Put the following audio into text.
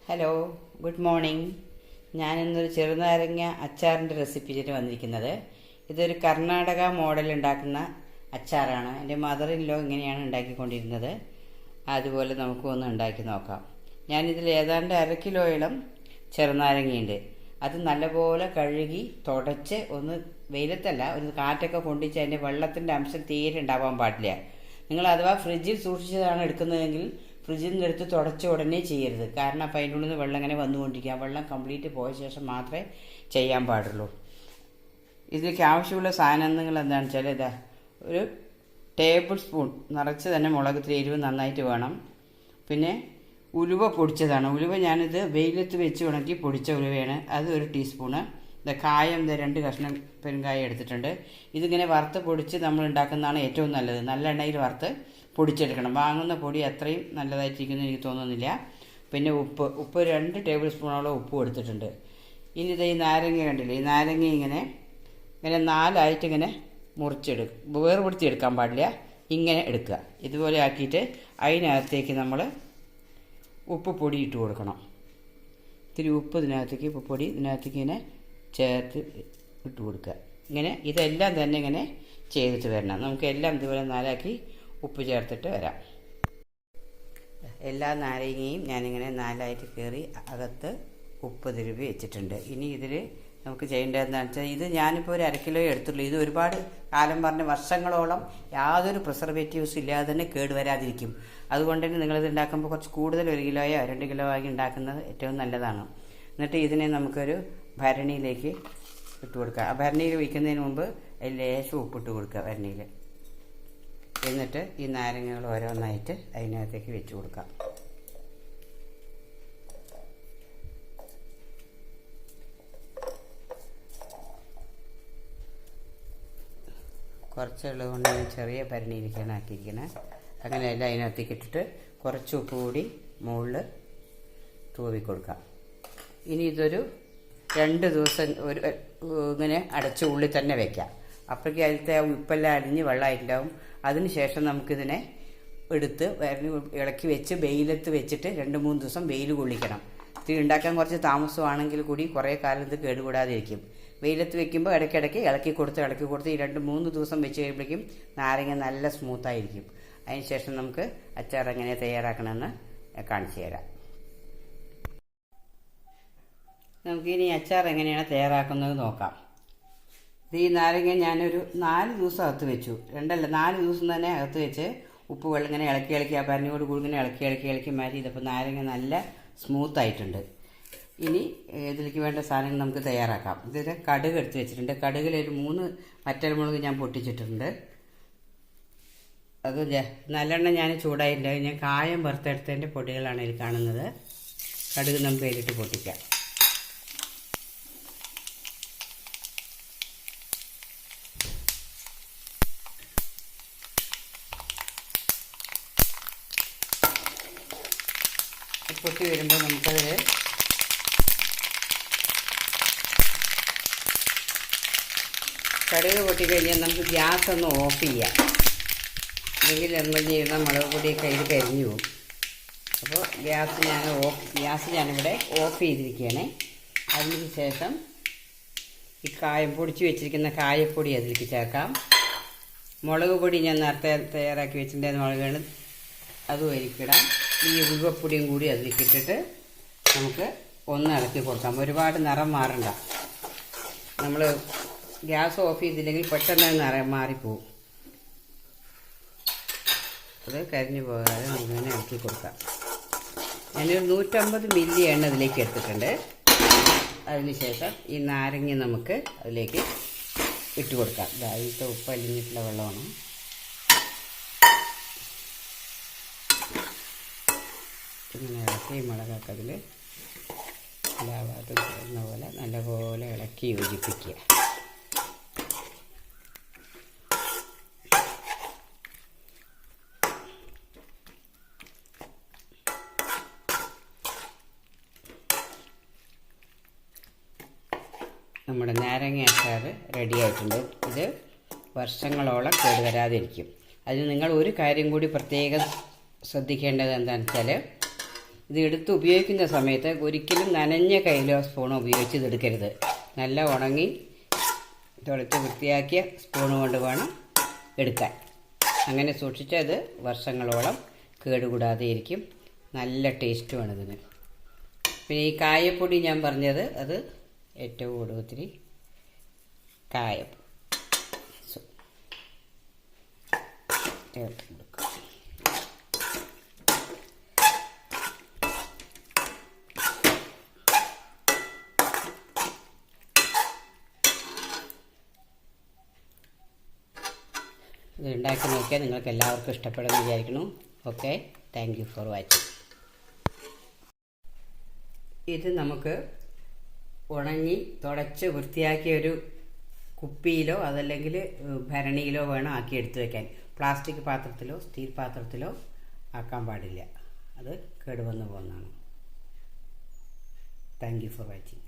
Hello, good morning. ഞാനിന്നൊരു ചെറുനാരങ്ങ അച്ചാറിൻ്റെ recipe ആയിട്ട് വന്നിരിക്കുന്നത്. ഇതൊരു കർണാടക മോഡൽ ഉണ്ടാക്കുന്ന അച്ചാറാണ്. എൻ്റെ മദർ ഇൻ ലോ ഇങ്ങനെയാണ് ഉണ്ടാക്കിക്കൊണ്ടിരുന്നത്. അതുപോലെ നമുക്കും ഒന്ന് ഉണ്ടാക്കി നോക്കാം. ഞാനിതിൽ ഏതാണ്ട് 1/2 കിലോയോളം ചെറുനാരങ്ങയുണ്ട്. അത് നല്ലപോലെ കഴുകി തുടച്ച് ഒന്ന് വെയിലത്തല്ല, ഒരു കാറ്റൊക്കെ കൊണ്ടിച്ച് അതിൻ്റെ വെള്ളത്തിൻ്റെ അംശം തീരെ ഉണ്ടാവാൻ പാടില്ല. നിങ്ങൾ അഥവാ ഫ്രിഡ്ജിൽ സൂക്ഷിച്ചതാണ് എടുക്കുന്നതെങ്കിൽ ഫ്രിഡ്ജിൽ നിന്ന് എടുത്ത് തുടച്ച് ഉടനെ ചെയ്യരുത്. കാരണം അപ്പം അതിൻ്റെ ഉള്ളിൽ നിന്ന് വെള്ളം ഇങ്ങനെ വന്നുകൊണ്ടിരിക്കുക. വെള്ളം കംപ്ലീറ്റ് പോയ ശേഷം മാത്രമേ ചെയ്യാൻ പാടുള്ളൂ. ഇതിലേക്ക് ആവശ്യമുള്ള സാധനങ്ങൾ എന്താണെന്ന് വെച്ചാൽ ഇതാ ഒരു ടേബിൾ സ്പൂൺ നിറച്ച് തന്നെ മുളക് എരിവ് നന്നായിട്ട് വേണം. പിന്നെ ഉലുവ പൊടിച്ചതാണ്. ഉലുവ ഞാനിത് വെയിലത്ത് വെച്ച് ഉണക്കി പൊടിച്ച ഉലുവയാണ്. അത് 1 ടീസ്പൂണ്. കായം 2 കഷ്ണം പെരുങ്കായം എടുത്തിട്ടുണ്ട്. ഇതിങ്ങനെ വറുത്ത് പൊടിച്ച് നമ്മൾ ഉണ്ടാക്കുന്നതാണ് ഏറ്റവും നല്ലത്. നല്ല എണ്ണയിൽ വറുത്ത് പൊടിച്ചെടുക്കണം. വാങ്ങുന്ന പൊടി അത്രയും നല്ലതായിട്ടിരിക്കുന്നു എനിക്ക് തോന്നുന്നില്ല. പിന്നെ ഉപ്പ് 2 ടേബിൾ സ്പൂണോളം ഉപ്പും എടുത്തിട്ടുണ്ട്. ഇനി ഇത് ഈ നാരങ്ങ കണ്ടില്ലേ, ഈ നാരങ്ങ ഇങ്ങനെ 4ആയിട്ട് ഇങ്ങനെ വേർപെടുത്തിയെടുക്കാൻ പാടില്ല. ഇങ്ങനെ എടുക്കുക. ഇതുപോലെ ആക്കിയിട്ട് അതിനകത്തേക്ക് നമ്മൾ ഉപ്പ് പൊടി ഇട്ട് കൊടുക്കണം. ഇത്തിരി ഉപ്പ് ഇതിനകത്തേക്ക്, ഉപ്പ് പൊടി ഇതിനകത്തേക്ക് ഇങ്ങനെ ചേർത്ത് ഇട്ട് കൊടുക്കുക. ഇങ്ങനെ ഇതെല്ലാം തന്നെ ഇങ്ങനെ ചെയ്തിട്ട് വരണം. നമുക്ക് എല്ലാം ഇതുപോലെ 4ആക്കി ഉപ്പ് ചേർത്തിട്ട് വരാം. എല്ലാ നാരങ്ങയും ഞാനിങ്ങനെ 4ആയിട്ട് കയറി അകത്ത് ഉപ്പ് തിരുമ്പി വെച്ചിട്ടുണ്ട്. ഇനി ഇതിൽ നമുക്ക് ചെയ്യേണ്ടതെന്ന് വെച്ചാൽ, ഇത് ഞാനിപ്പോൾ ഒരു 1/2 കിലോ എടുത്തുള്ളൂ. ഇത് ഒരുപാട് കാലം പറഞ്ഞ് വർഷങ്ങളോളം യാതൊരു പ്രിസർവേറ്റീവ്സ് ഇല്ലാതെ തന്നെ കേടുവരാതിരിക്കും. അതുകൊണ്ട് തന്നെ നിങ്ങളിത് ഉണ്ടാക്കുമ്പോൾ കുറച്ച് കൂടുതൽ 1 കിലോയോ 2 കിലോ ആക്കി ഉണ്ടാക്കുന്നത് ഏറ്റവും നല്ലതാണ്. എന്നിട്ട് ഇതിനെ നമുക്കൊരു ഭരണിയിലേക്ക് ഇട്ട് കൊടുക്കുക. ആ ഭരണിയിൽ വയ്ക്കുന്നതിന് മുമ്പ് ലേശം ഉപ്പിട്ട് കൊടുക്കുക ഭരണിയിൽ. എന്നിട്ട് ഈ നാരങ്ങകൾ ഓരോന്നായിട്ട് അതിനകത്തേക്ക് വെച്ച് കൊടുക്കാം. കുറച്ചുള്ളത് കൊണ്ട് ചെറിയ ഭരണിയിലേക്കാണ് ആക്കിയിരിക്കുന്നത്. അങ്ങനെ എല്ലാം അതിനകത്തേക്ക് ഇട്ടിട്ട് കുറച്ച് ഉപ്പ് കൂടി മുകളിൽ തൂവി കൊടുക്കാം. ഇനി ഇതൊരു 2 ദിവസം ഇങ്ങനെ അടച്ച് ഉള്ളിൽ തന്നെ വയ്ക്കാം. അപ്പോഴേക്കും അതിലത്തെ ഉപ്പെല്ലാം അരിഞ്ഞ് വെള്ളമായിട്ടുണ്ടാവും. അതിനുശേഷം നമുക്കിതിനെ എടുത്ത് ഇളക്കി വെച്ച് വെയിലത്ത് വെച്ചിട്ട് 2-3 ദിവസം വെയിൽ കൊള്ളിക്കണം. ഇത് ഉണ്ടാക്കാൻ കുറച്ച് താമസമാണെങ്കിൽ കൂടി കുറേ കാലം ഇത് കേടുകൂടാതിരിക്കും. വെയിലത്ത് വെക്കുമ്പോൾ ഇടയ്ക്കിടയ്ക്ക് ഇളക്കി കൊടുത്ത് ഈ 2-3 ദിവസം വെച്ച് കഴിയുമ്പോഴേക്കും നാരങ്ങ നല്ല സ്മൂത്തായിരിക്കും. അതിന് ശേഷം നമുക്ക് അച്ചാർ എങ്ങനെ തയ്യാറാക്കണമെന്ന് കാണിച്ചു തരാം. നമുക്കിനി അച്ചാർ എങ്ങനെയാണ് തയ്യാറാക്കുന്നത് നോക്കാം. ഈ നാരങ്ങ ഞാനൊരു 4 ദിവസം അകത്ത് വെച്ചു. 4 ദിവസം തന്നെ അകത്ത് വെച്ച് ഉപ്പ് വെള്ളം ഇങ്ങനെ ഇളക്കി ആ ഭരണിയോട് കൂടി ഇങ്ങനെ ഇളക്കി മാറ്റി ചെയ്തപ്പോൾ നാരങ്ങ നല്ല സ്മൂത്തായിട്ടുണ്ട്. ഇനി ഇതിലേക്ക് വേണ്ട സാധനങ്ങൾ നമുക്ക് തയ്യാറാക്കാം. ഇതിൽ കടുക് എടുത്ത് വെച്ചിട്ടുണ്ട്. കടുകിലൊരു 3 വറ്റൽമുളക് ഞാൻ പൊട്ടിച്ചിട്ടുണ്ട്. അത് നല്ലെണ്ണ ഞാൻ ചൂടായില്ല. ഞാൻ കായം വറുത്തെടുത്തതിൻ്റെ പൊടികളാണ് ഇതിൽ കാണുന്നത്. കടുക് നമുക്ക് അതിലിട്ട് പൊട്ടിക്കാം. പൊട്ടി വരുമ്പോൾ നമുക്കത് കടുക് പൊട്ടിക്കഴിഞ്ഞാൽ നമുക്ക് ഗ്യാസ് ഒന്ന് ഓഫ് ചെയ്യാം. അല്ലെങ്കിൽ നമ്മൾ ചെയ്യുന്ന മുളക് പൊടിയൊക്കെ അതിൽ കരിഞ്ഞു പോകും. അപ്പോൾ ഗ്യാസ് ഞാനിവിടെ ഓഫ് ചെയ്തിരിക്കുകയാണ്. അതിന് ശേഷം ഈ കായം പൊടിച്ച് വെച്ചിരിക്കുന്ന കായപ്പൊടി അതിലേക്ക് ചേർക്കാം. മുളക് പൊടി ഞാൻ നേരത്തെ തയ്യാറാക്കി വെച്ചിട്ടുണ്ടായിരുന്ന മുളകാണ്, അതും അതിലേക്കിടാം. ഈ ഉലുവപ്പൊടിയും കൂടി അതിലേക്ക് ഇട്ടിട്ട് നമുക്ക് ഒന്ന് ഇളക്കി കൊടുക്കാം. ഒരുപാട് നിറം മാറണ്ട. നമ്മൾ ഗ്യാസ് ഓഫ് ചെയ്തില്ലെങ്കിൽ പെട്ടെന്ന് നിറം മാറിപ്പോവും. അത് കരിഞ്ഞു പോകാതെ നമുക്കിങ്ങനെ ഇളക്കി കൊടുക്കാം. ഞാനൊരു 150 മില്ലി എണ്ണ അതിലേക്ക് എടുത്തിട്ടുണ്ട്. അതിനുശേഷം ഈ നാരങ്ങ നമുക്ക് അതിലേക്ക് ഇട്ട് കൊടുക്കാം. അതിലത്തെ ഉപ്പ് അലിഞ്ഞിട്ടുള്ള വെള്ളമാണ്. ഇങ്ങനെ ഇളക്കി മുളകൊക്കെ അതിൽ എല്ലാ ഭാഗത്തും ചേർന്ന പോലെ നല്ലപോലെ ഇളക്കി യോജിപ്പിക്കുക. നമ്മുടെ നാരങ്ങ അച്ചാർ റെഡി ആയിട്ടുണ്ട്. ഇത് വർഷങ്ങളോളം കേടുവരാതിരിക്കും. അതിന് നിങ്ങൾ ഒരു കാര്യം കൂടി പ്രത്യേകം ശ്രദ്ധിക്കേണ്ടത് എന്താണെന്ന് വെച്ചാൽ, ഇത് എടുത്ത് ഉപയോഗിക്കുന്ന സമയത്ത് ഒരിക്കലും നനഞ്ഞ കയ്യിലോ സ്പൂണോ ഉപയോഗിച്ച് ഇതെടുക്കരുത്. നല്ല ഉണങ്ങി തുടച്ച് വൃത്തിയാക്കിയ സ്പൂൺ കൊണ്ട് വേണം എടുക്കാൻ. അങ്ങനെ സൂക്ഷിച്ചാൽ ഇത് വർഷങ്ങളോളം കേടുകൂടാതെ ഇരിക്കും. നല്ല ടേസ്റ്റുമാണ് ഇതിന്. പിന്നെ ഈ കായപ്പൊടി ഞാൻ പറഞ്ഞത് അത് ഏറ്റവും കൂടുതൽ കായം ചേർത്ത് കൊടുക്കുക. ഇത് ഉണ്ടാക്കി നോക്കിയാൽ നിങ്ങൾക്ക് എല്ലാവർക്കും ഇഷ്ടപ്പെടുമെന്ന് വിചാരിക്കുന്നു. Okay, thank you for watching. ഇത് നമുക്ക് ഉണങ്ങി തുടച്ച് വൃത്തിയാക്കിയ ഒരു കുപ്പിയിലോ അതല്ലെങ്കിൽ ഭരണിയിലോ വേണം ആക്കി എടുത്തു വയ്ക്കാൻ. പ്ലാസ്റ്റിക് പാത്രത്തിലോ സ്റ്റീൽ പാത്രത്തിലോ ആക്കാൻ പാടില്ല, അത് കേടുവന്നു പോകുന്നതാണ്. Thank you for watching.